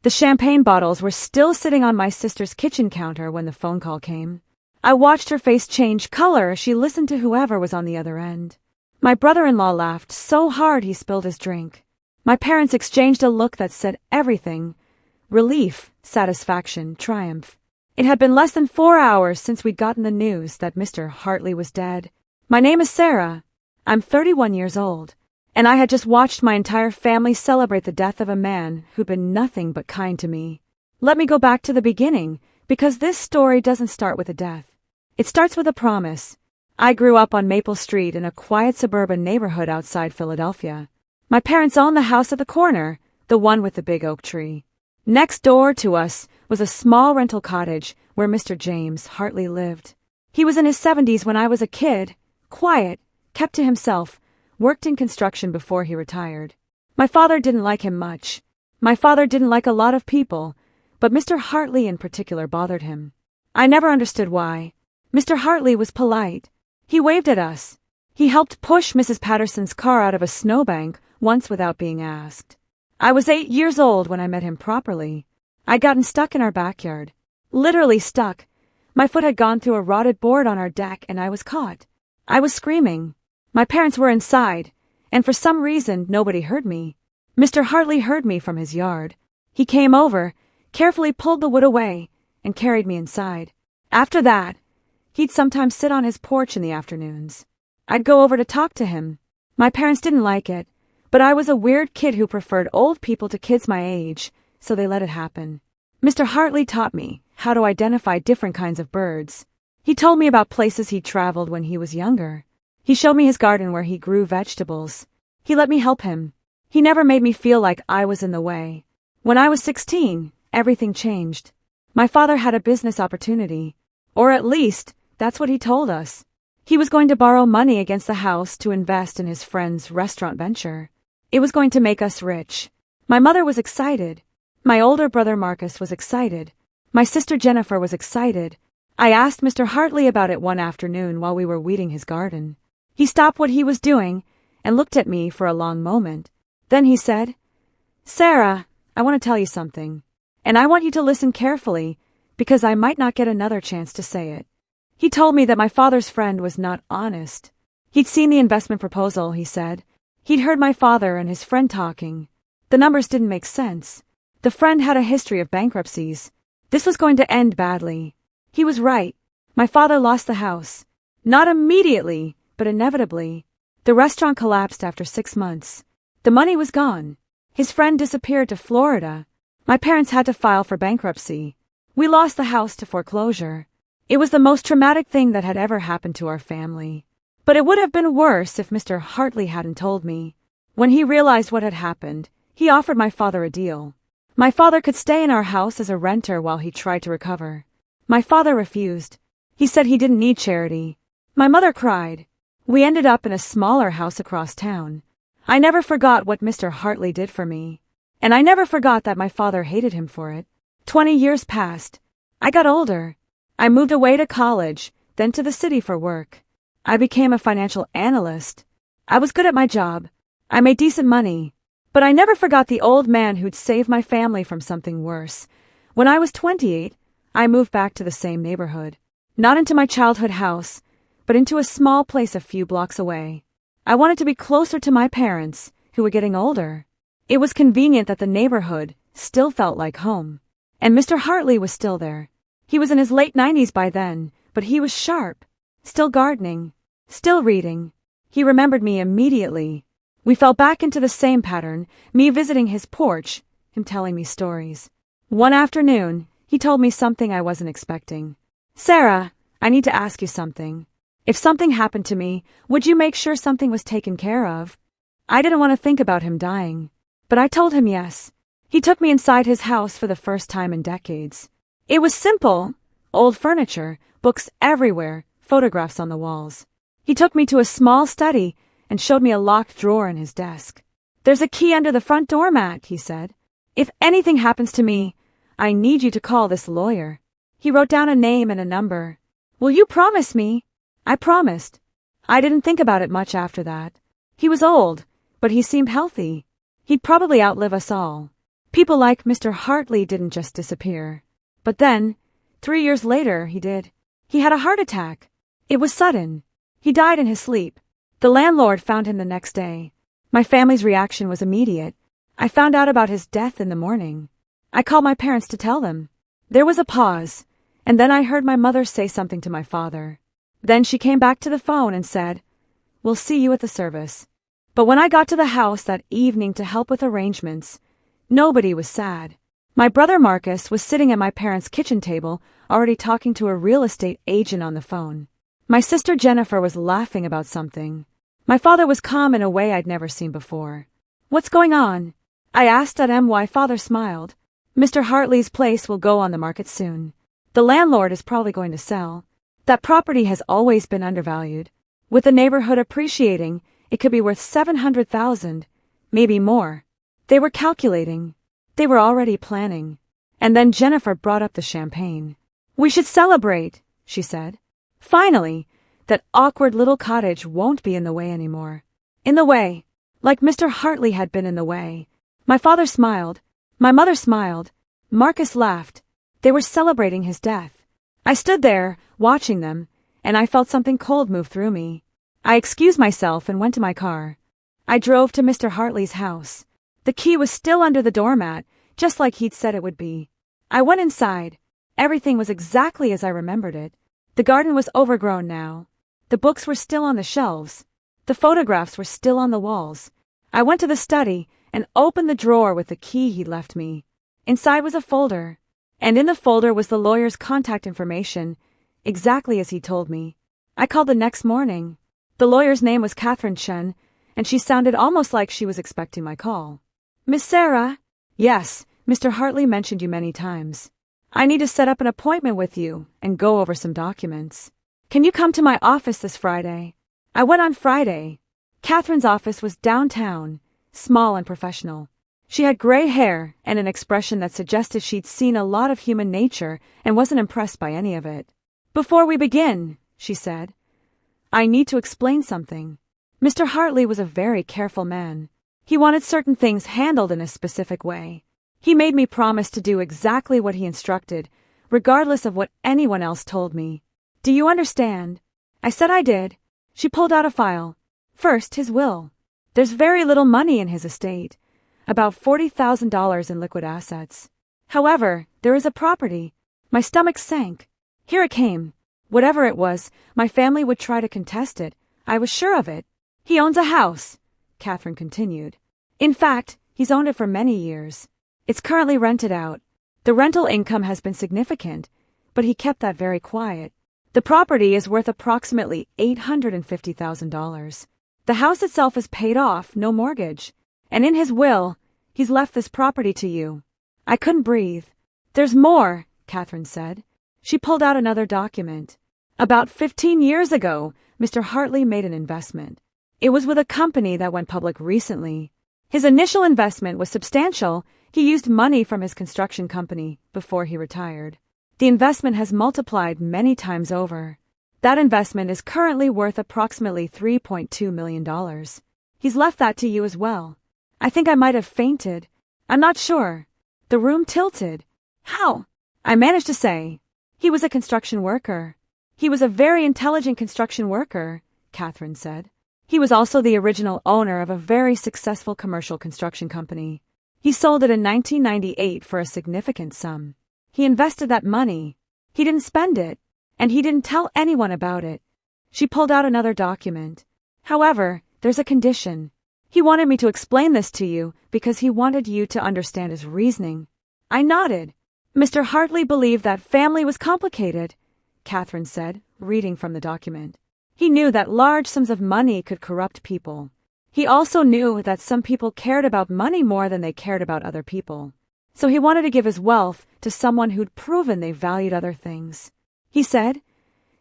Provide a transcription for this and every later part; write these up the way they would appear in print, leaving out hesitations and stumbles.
The champagne bottles were still sitting on my sister's kitchen counter when the phone call came. I watched her face change color as she listened to whoever was on the other end. My brother-in-law laughed so hard he spilled his drink. My parents exchanged a look that said everything: relief, satisfaction, triumph. It had been less than 4 hours since we'd gotten the news that Mr. Hartley was dead. My name is Sarah. I'm 31 years old, and I had just watched my entire family celebrate the death of a man who'd been nothing but kind to me. Let me go back to the beginning, because this story doesn't start with a death. It starts with a promise. I grew up on Maple Street in a quiet suburban neighborhood outside Philadelphia. My parents owned the house at the corner, the one with the big oak tree. Next door to us was a small rental cottage where Mr. James Hartley lived. He was in his 70s when I was a kid, quiet, kept to himself, worked in construction before he retired. My father didn't like him much. My father didn't like a lot of people, but Mr. Hartley in particular bothered him. I never understood why. Mr. Hartley was polite. He waved at us. He helped push Mrs. Patterson's car out of a snowbank once without being asked. I was 8 years old when I met him properly. I'd gotten stuck in our backyard. Literally stuck. My foot had gone through a rotted board on our deck and I was caught. I was screaming. My parents were inside, and for some reason nobody heard me. Mr. Hartley heard me from his yard. He came over, carefully pulled the wood away, and carried me inside. After that, he'd sometimes sit on his porch in the afternoons. I'd go over to talk to him. My parents didn't like it, but I was a weird kid who preferred old people to kids my age, so they let it happen. Mr. Hartley taught me how to identify different kinds of birds. He told me about places he'd traveled when he was younger. He showed me his garden where he grew vegetables. He let me help him. He never made me feel like I was in the way. When I was 16, everything changed. My father had a business opportunity, or at least, that's what he told us. He was going to borrow money against the house to invest in his friend's restaurant venture. It was going to make us rich. My mother was excited. My older brother Marcus was excited. My sister Jennifer was excited. I asked Mr. Hartley about it one afternoon while we were weeding his garden. He stopped what he was doing and looked at me for a long moment. Then he said, "Sarah, I want to tell you something, and I want you to listen carefully because I might not get another chance to say it." He told me that my father's friend was not honest. He'd seen the investment proposal, he said. He'd heard my father and his friend talking. The numbers didn't make sense. The friend had a history of bankruptcies. This was going to end badly. He was right. My father lost the house. Not immediately, but inevitably. The restaurant collapsed after 6 months. The money was gone. His friend disappeared to Florida. My parents had to file for bankruptcy. We lost the house to foreclosure. It was the most traumatic thing that had ever happened to our family. But it would have been worse if Mr. Hartley hadn't told me. When he realized what had happened, he offered my father a deal. My father could stay in our house as a renter while he tried to recover. My father refused. He said he didn't need charity. My mother cried. We ended up in a smaller house across town. I never forgot what Mr. Hartley did for me. And I never forgot that my father hated him for it. 20 years passed. I got older. I moved away to college, then to the city for work. I became a financial analyst. I was good at my job. I made decent money. But I never forgot the old man who'd saved my family from something worse. When I was 28, I moved back to the same neighborhood. Not into my childhood house, but into a small place a few blocks away. I wanted to be closer to my parents, who were getting older. It was convenient that the neighborhood still felt like home. And Mr. Hartley was still there. He was in his late 90s by then, but he was sharp. Still gardening. Still reading. He remembered me immediately. We fell back into the same pattern, me visiting his porch, him telling me stories. One afternoon, he told me something I wasn't expecting. "Sarah, I need to ask you something. If something happened to me, would you make sure something was taken care of?" I didn't want to think about him dying, but I told him yes. He took me inside his house for the first time in decades. It was simple. Old furniture, books everywhere, photographs on the walls. He took me to a small study and showed me a locked drawer in his desk. "There's a key under the front doormat," he said. "If anything happens to me, I need you to call this lawyer." He wrote down a name and a number. "Will you promise me?" I promised. I didn't think about it much after that. He was old, but he seemed healthy. He'd probably outlive us all. People like Mr. Hartley didn't just disappear. But then, 3 years later, he did. He had a heart attack. It was sudden. He died in his sleep. The landlord found him the next day. My family's reaction was immediate. I found out about his death in the morning. I called my parents to tell them. There was a pause, and then I heard my mother say something to my father. Then she came back to the phone and said, "We'll see you at the service." But when I got to the house that evening to help with arrangements, nobody was sad. My brother Marcus was sitting at my parents' kitchen table, already talking to a real estate agent on the phone. My sister Jennifer was laughing about something. My father was calm in a way I'd never seen before. "What's going on?" I asked at my father smiled. "Mr. Hartley's place will go on the market soon. The landlord is probably going to sell. That property has always been undervalued. With the neighborhood appreciating, it could be worth $700,000, maybe more." They were calculating. They were already planning. And then Jennifer brought up the champagne. "We should celebrate," she said. "Finally, that awkward little cottage won't be in the way anymore." In the way, like Mr. Hartley had been in the way. My father smiled. My mother smiled. Marcus laughed. They were celebrating his death. I stood there, watching them, and I felt something cold move through me. I excused myself and went to my car. I drove to Mr. Hartley's house. The key was still under the doormat, just like he'd said it would be. I went inside. Everything was exactly as I remembered it. The garden was overgrown now. The books were still on the shelves. The photographs were still on the walls. I went to the study and opened the drawer with the key he'd left me. Inside was a folder, and in the folder was the lawyer's contact information, exactly as he told me. I called the next morning. The lawyer's name was Catherine Chen, and she sounded almost like she was expecting my call. "Miss Sarah?" "Yes, Mr. Hartley mentioned you many times. I need to set up an appointment with you and go over some documents. Can you come to my office this Friday?" I went on Friday. Catherine's office was downtown, small and professional. She had gray hair and an expression that suggested she'd seen a lot of human nature and wasn't impressed by any of it. "Before we begin," she said, "I need to explain something. Mr. Hartley was a very careful man. He wanted certain things handled in a specific way. He made me promise to do exactly what he instructed, regardless of what anyone else told me. Do you understand?" I said I did. She pulled out a file. First, his will. There's very little money in his estate, about $40,000 in liquid assets. However, there is a property. My stomach sank. Here it came. Whatever it was, my family would try to contest it. I was sure of it. "He owns a house," Catherine continued. "In fact, he's owned it for many years. It's currently rented out. The rental income has been significant, but he kept that very quiet. The property is worth approximately $850,000. The house itself is paid off, no mortgage. And in his will, he's left this property to you." I couldn't breathe. "There's more," Catherine said. She pulled out another document. "About 15 years ago, Mr. Hartley made an investment. It was with a company that went public recently. His initial investment was substantial. He used money from his construction company before he retired. The investment has multiplied many times over. That investment is currently worth approximately $3.2 million. He's left that to you as well." I think I might have fainted. I'm not sure. The room tilted. "How?" I managed to say. "He was a construction worker. He was a very intelligent construction worker," Catherine said. "He was also the original owner of a very successful commercial construction company. He sold it in 1998 for a significant sum. He invested that money. He didn't spend it, and he didn't tell anyone about it." She pulled out another document. "However, there's a condition. He wanted me to explain this to you because he wanted you to understand his reasoning." I nodded. "Mr. Hartley believed that family was complicated," Catherine said, reading from the document. "He knew that large sums of money could corrupt people. He also knew that some people cared about money more than they cared about other people. So he wanted to give his wealth to someone who'd proven they valued other things. He said,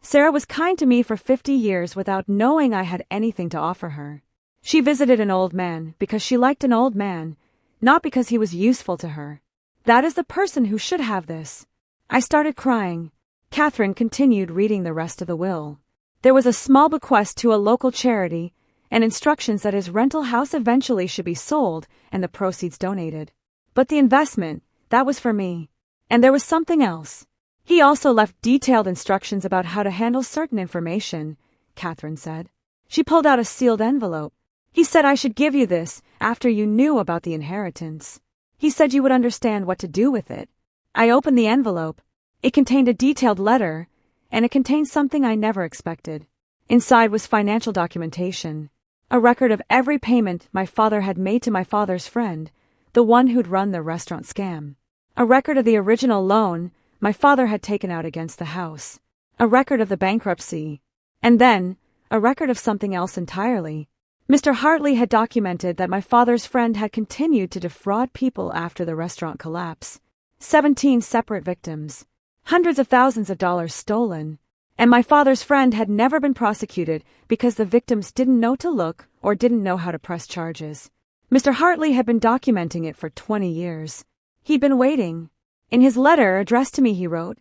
Sarah was kind to me for 50 years without knowing I had anything to offer her. She visited an old man because she liked an old man, not because he was useful to her. That is the person who should have this." I started crying. Catherine continued reading the rest of the will. There was a small bequest to a local charity and instructions that his rental house eventually should be sold and the proceeds donated. But the investment, that was for me. And there was something else. He also left detailed instructions about how to handle certain information, Catherine said. She pulled out a sealed envelope. He said I should give you this after you knew about the inheritance. He said you would understand what to do with it. I opened the envelope. It contained a detailed letter, and it contained something I never expected. Inside was financial documentation, a record of every payment my father had made to my father's friend, the one who'd run the restaurant scam. A record of the original loan my father had taken out against the house. A record of the bankruptcy. And then, a record of something else entirely. Mr. Hartley had documented that my father's friend had continued to defraud people after the restaurant collapse. 17 separate victims. Hundreds of thousands of dollars stolen. And my father's friend had never been prosecuted because the victims didn't know to look or didn't know how to press charges. Mr. Hartley had been documenting it for 20 years. He'd been waiting. In his letter addressed to me he wrote,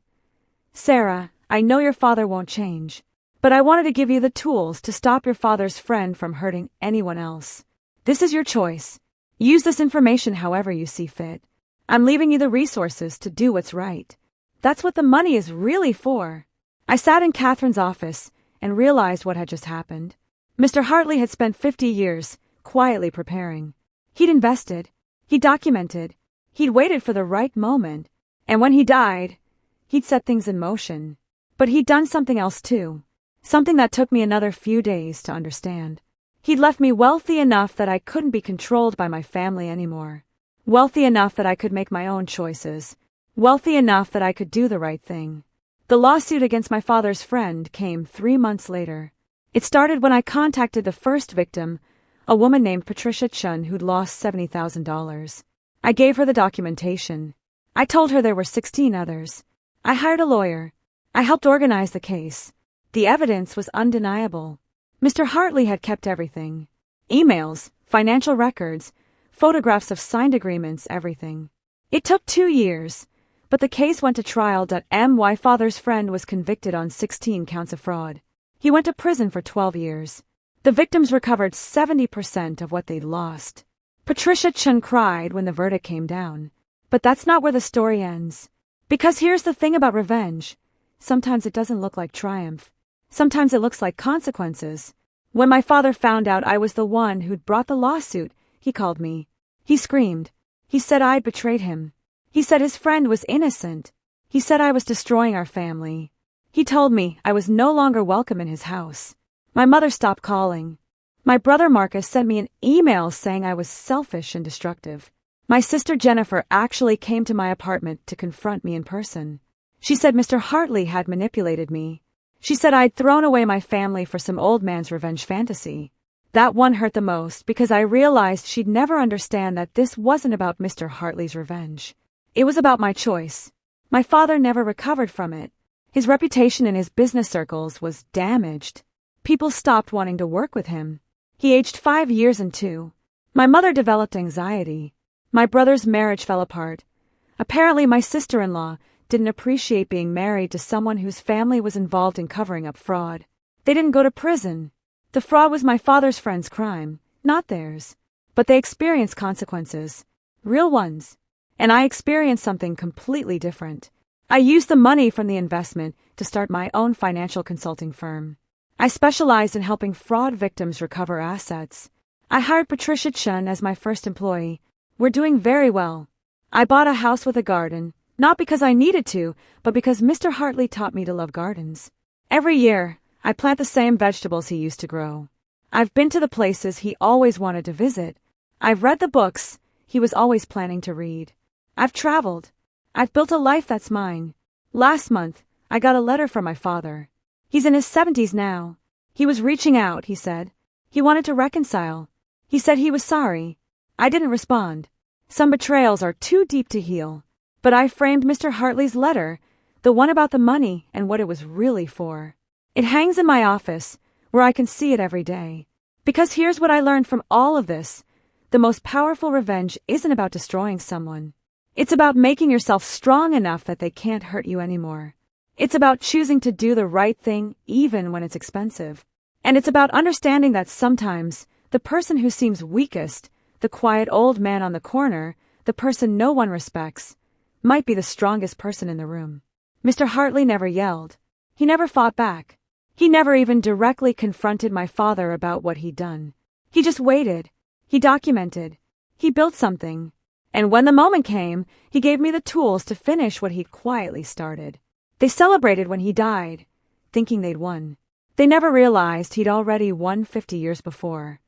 "Sarah, I know your father won't change, but I wanted to give you the tools to stop your father's friend from hurting anyone else. This is your choice. Use this information however you see fit. I'm leaving you the resources to do what's right. That's what the money is really for." I sat in Catherine's office and realized what had just happened. Mr. Hartley had spent 50 years quietly preparing. He'd invested. He'd documented. He'd waited for the right moment. And when he died, he'd set things in motion. But he'd done something else too. Something that took me another few days to understand. He'd left me wealthy enough that I couldn't be controlled by my family anymore. Wealthy enough that I could make my own choices. Wealthy enough that I could do the right thing. The lawsuit against my father's friend came 3 months later. It started when I contacted the first victim, a woman named Patricia Chun who'd lost $70,000. I gave her the documentation. I told her there were 16 others. I hired a lawyer. I helped organize the case. The evidence was undeniable. Mr. Hartley had kept everything. Emails, financial records, photographs of signed agreements, everything. It took 2 years, but the case went to trial. My father's friend was convicted on 16 counts of fraud. He went to prison for 12 years. The victims recovered 70% of what they'd lost. Patricia Chun cried when the verdict came down. But that's not where the story ends. Because here's the thing about revenge. Sometimes it doesn't look like triumph. Sometimes it looks like consequences. When my father found out I was the one who'd brought the lawsuit, he called me. He screamed. He said I'd betrayed him. He said his friend was innocent. He said I was destroying our family. He told me I was no longer welcome in his house. My mother stopped calling. My brother Marcus sent me an email saying I was selfish and destructive. My sister Jennifer actually came to my apartment to confront me in person. She said Mr. Hartley had manipulated me. She said I'd thrown away my family for some old man's revenge fantasy. That one hurt the most because I realized she'd never understand that this wasn't about Mr. Hartley's revenge. It was about my choice. My father never recovered from it. His reputation in his business circles was damaged. People stopped wanting to work with him. He aged 5 years and 2. My mother developed anxiety. My brother's marriage fell apart. Apparently my sister-in-law didn't appreciate being married to someone whose family was involved in covering up fraud. They didn't go to prison. The fraud was my father's friend's crime, not theirs. But they experienced consequences. Real ones. And I experienced something completely different. I used the money from the investment to start my own financial consulting firm. I specialized in helping fraud victims recover assets. I hired Patricia Chun as my first employee. We're doing very well. I bought a house with a garden, not because I needed to, but because Mr. Hartley taught me to love gardens. Every year, I plant the same vegetables he used to grow. I've been to the places he always wanted to visit. I've read the books he was always planning to read. I've traveled. I've built a life that's mine. Last month, I got a letter from my father. He's in his 70s now. He was reaching out, he said. He wanted to reconcile. He said he was sorry. I didn't respond. Some betrayals are too deep to heal. But I framed Mr. Hartley's letter, the one about the money and what it was really for. It hangs in my office, where I can see it every day. Because here's what I learned from all of this. The most powerful revenge isn't about destroying someone. It's about making yourself strong enough that they can't hurt you anymore. It's about choosing to do the right thing even when it's expensive. And it's about understanding that sometimes the person who seems weakest, the quiet old man on the corner, the person no one respects, might be the strongest person in the room. Mr. Hartley never yelled. He never fought back. He never even directly confronted my father about what he'd done. He just waited. He documented. He built something. And when the moment came, he gave me the tools to finish what he'd quietly started. They celebrated when he died, thinking they'd won. They never realized he'd already won 50 years before.